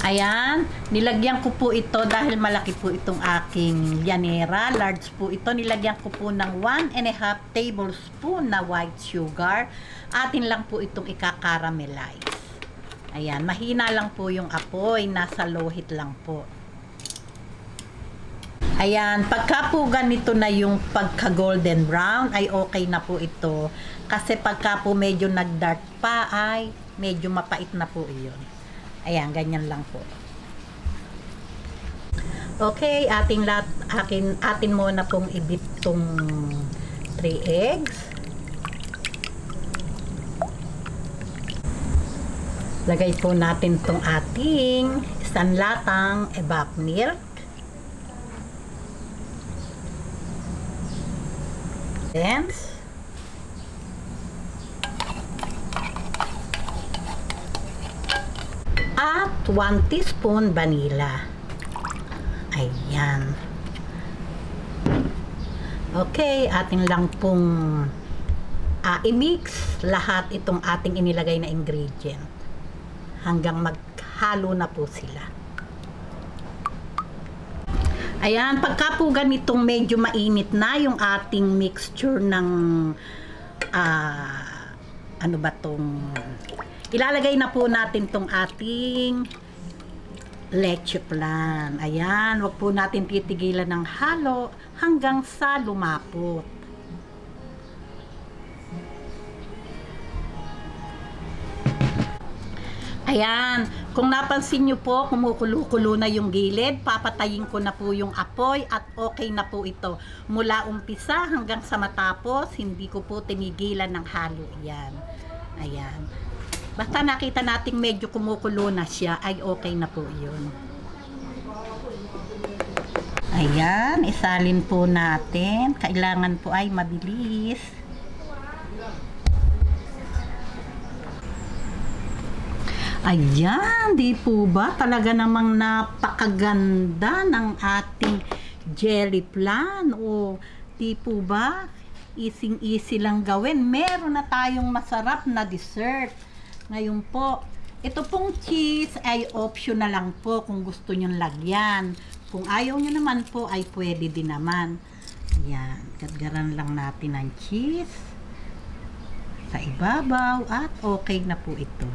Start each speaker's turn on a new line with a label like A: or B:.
A: Ayan, nilagyan ko po ito dahil malaki po itong aking llanera. Large po ito. Nilagyan ko po ng 1½ tablespoon na white sugar. Atin lang po itong ika-caramelize. Ayan, mahina lang po yung apoy. Nasa low heat lang po. Ayan, pagka po ganito na yung pagka-golden brown, ay okay na po ito. Kasi pagka po medyo nag-dark pa, ay medyo mapait na po iyon. Ayan, ganyan lang po. Okay, atin muna pong i-beat tong 3 eggs. Lagay po natin tong ating isang latang evap milk. Then, at 1 teaspoon vanilla. Ayan. Okay, ating lang pong i-mix lahat itong ating inilagay na ingredient hanggang maghalo na po sila. Ayan, pagka po ganitong medyo mainit na yung ating mixture ng ano ba tong ilalagay na po natin tong ating leche flan. Ayan, wag po natin titigilan ng halo hanggang sa lumapot. Ayan, kung napansin nyo po, kumukulo-kulo na yung gilid, papatayin ko na po yung apoy at okay na po ito. Mula umpisa hanggang sa matapos, hindi ko po tinigilan ng halo. Ayan. Ayan. Basta nakita nating medyo kumukulo na siya, ay okay na po yun. Ayan, isalin po natin. Kailangan po ay mabilis. Ayan, di po ba? Talaga namang napakaganda ng ating jelly flan. O, di po ba? Easy lang gawin. Meron na tayong masarap na dessert. Ngayon po, ito pong cheese ay optional lang po kung gusto nyong lagyan. Kung ayaw nyo naman po, ay pwede din naman. Ayan, gadgaran lang natin ang cheese sa ibabaw at okay na po ito.